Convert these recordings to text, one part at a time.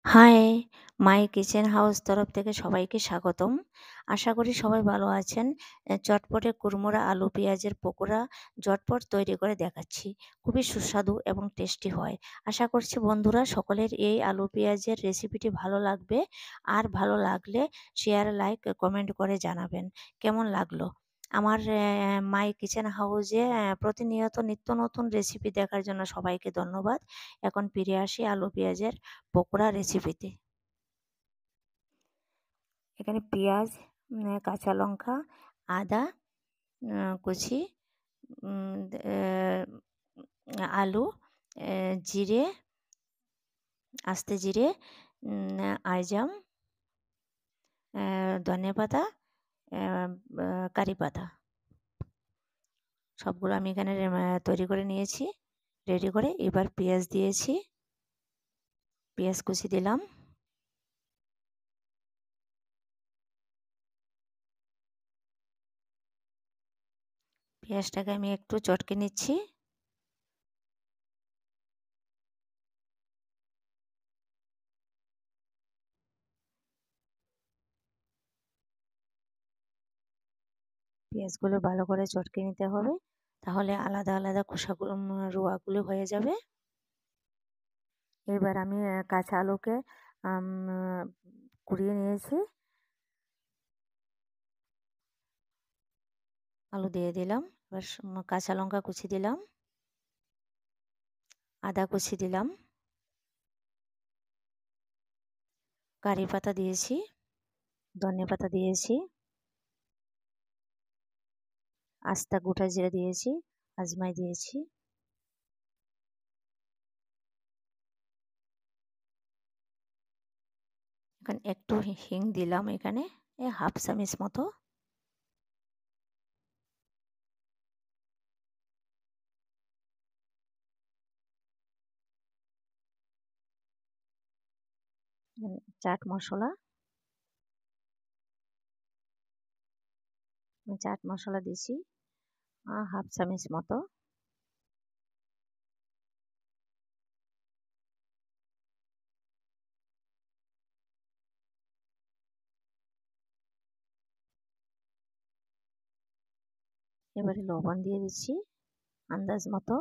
High, মাই kitchen house তরফ থেকে সবাইকে স্বাগতম। আশা করি সবাই ভালো আছেন। চটপটে কুড়মুড়া আলু পেঁয়াজের পকোড়া ঝটপট তৈরি করে দেখাচ্ছি। খুবই সুস্বাদু এবং টেস্টি হয়। আশা করছি বন্ধুরা সকলের এই আলু পেঁয়াজের রেসিপিটি ভালো লাগবে। আর ভালো লাগলে শেয়ার, লাইক, কমেন্ট করে জানাবেন কেমন লাগলো। আমার মাই কিচেন হাউসে প্রতিনিয়ত নিত্য নতুন রেসিপি দেখার জন্য সবাইকে ধন্যবাদ। এখন ফিরে আসি আলু পেঁয়াজের পকোড়া রেসিপিতে। এখানে পেঁয়াজ, কাঁচা লঙ্কা, আদা কুচি, উম এ আলু, জিরে, আস্তে জিরে, আইজাম, ধনেপাতা, অ্যা আ কারি পাতা সবগুলো আমি এখানে তৈরি করে নিয়েছি। রেডি করে এবার পেঁয়াজ দিয়েছি। পেঁয়াজ কুচি দিলাম। পেঁয়াজটাকে আমি একটু চটকে নিচ্ছি। পেঁয়াজগুলো ভালো করে চটকে নিতে হবে। তাহলে আলাদা, আলাদা খোসাগুলো রোঁয়াগুলো হয়ে যাবে। এবার আমি কাঁচা আলুকে আম কুড়িয়ে নিয়েছি। আলু দিয়ে দিলাম। এবার কাঁচা লঙ্কা কুচি দিলাম, আদা কুচি দিলাম, কারি পাতা দিয়েছি, ধনেপাতা দিয়েছি, আস্তা গোটা জিরা দিয়েছি, আজমাই দিয়েছি। এখানে একটু হিং দিলাম এখানে, হাফ চামচ মতো। চাট মশলা, চাট মশলা দিয়েছি হাফ চামচ মতো। এবারে লবণ দিয়ে দিচ্ছি আন্দাজ মতো।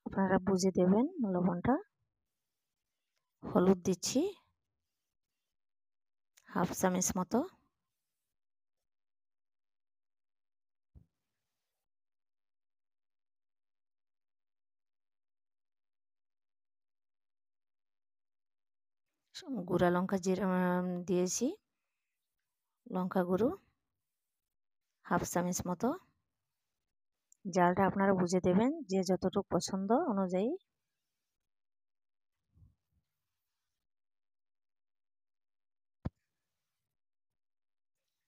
আপনারা বুঝে দেবেন লবণটা। হলুদ দিচ্ছি হাফ চামচ মতো। গুঁড়া লঙ্কা জিরা দিয়েছি, লঙ্কা গুঁড়ো হাফ চামচ মতো। ঝালটা আপনারা বুঝে দেবেন যে যতটুকু পছন্দ অনুযায়ী।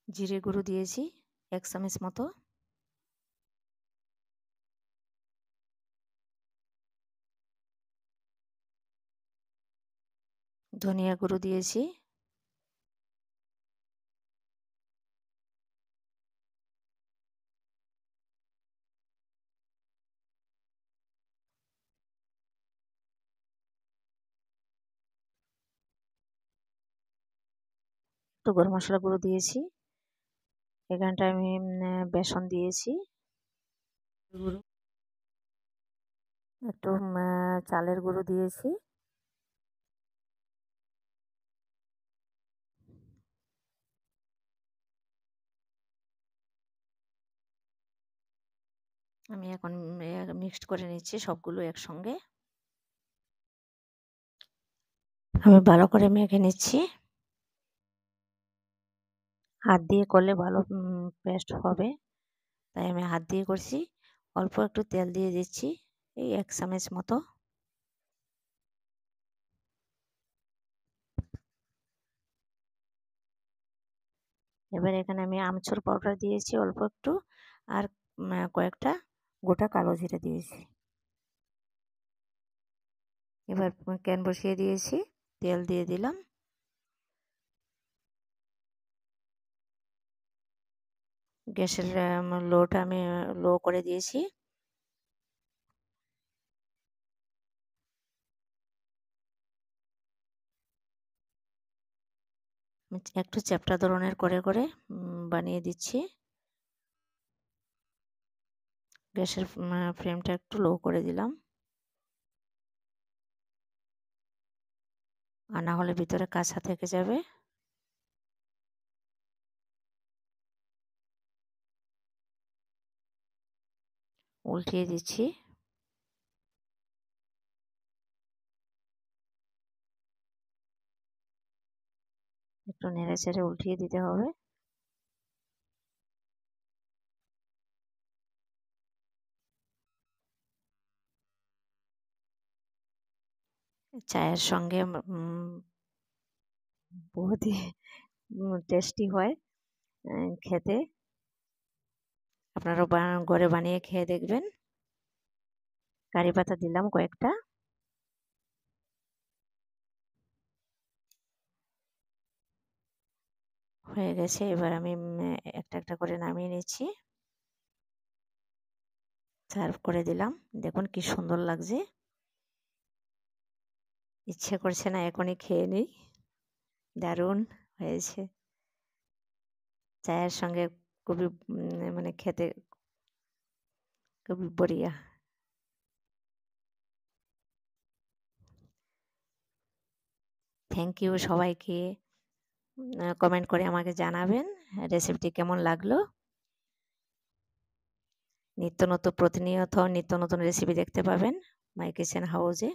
জিরে গুঁড়ো দিয়েছি 1 চামচ মতো। ধনিয়া গুঁড়ো দিয়েছি। একটু গরম মশলা গুঁড়ো দিয়েছি। এখানটা আমি বেসন দিয়েছি। গুঁড়ো একটু চালের গুঁড়ো দিয়েছি। আমি এখন মিক্সড করে নিচ্ছি সবগুলো একসঙ্গে। আমি ভালো করে মেখে নিচ্ছি। হাত দিয়ে করলে ভালো পেস্ট হবে, তাই আমি হাত দিয়ে করছি। অল্প একটু তেল দিয়ে দিচ্ছি, এই 1 চামচ মতো। এবার এখানে আমি আমচুর পাউডার দিয়েছি অল্প একটু, আর কয়েকটা গোটা কালো জিরে দিয়েছি। এবার ক্যান বসিয়ে দিয়েছি, তেল দিয়ে দিলাম। গ্যাসের লোটা আমি লো করে দিয়েছি। একটু চ্যাপ্টা ধরনের করে করে বানিয়ে দিচ্ছি। গ্যাসের ফ্লেমটা একটু লো করে দিলাম, আর না হলে ভিতরে কাঁচা থেকে যাবে। উল্টিয়ে দিচ্ছি। একটু নেড়ে চেড়ে উল্টিয়ে দিতে হবে। চায়ের সঙ্গে বহুতই টেস্টি হয় খেতে। আপনারাও ঘরে বানিয়ে খেয়ে দেখবেন। কারি পাতা দিলাম কয়েকটা। হয়ে গেছে, এবার আমি একটা একটা করে নামিয়ে নিচ্ছি, সার্ভ করে দিলাম। দেখুন কি সুন্দর লাগছে, ইচ্ছে করছে না এখনই খেয়ে নিই। দারুণ হয়েছে, চায়ের সঙ্গে খুবই মানে খেতে খুবই বড়িয়া। থ্যাংক ইউ সবাইকে। কমেন্ট করে আমাকে জানাবেন রেসিপিটি কেমন লাগলো। প্রতিনিয়ত নিত্য নতুন রেসিপি দেখতে পাবেন মাই কিচেন হাউসে।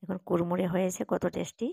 এখন কুড়মুড়ে হয়েছে, কত টেস্টি।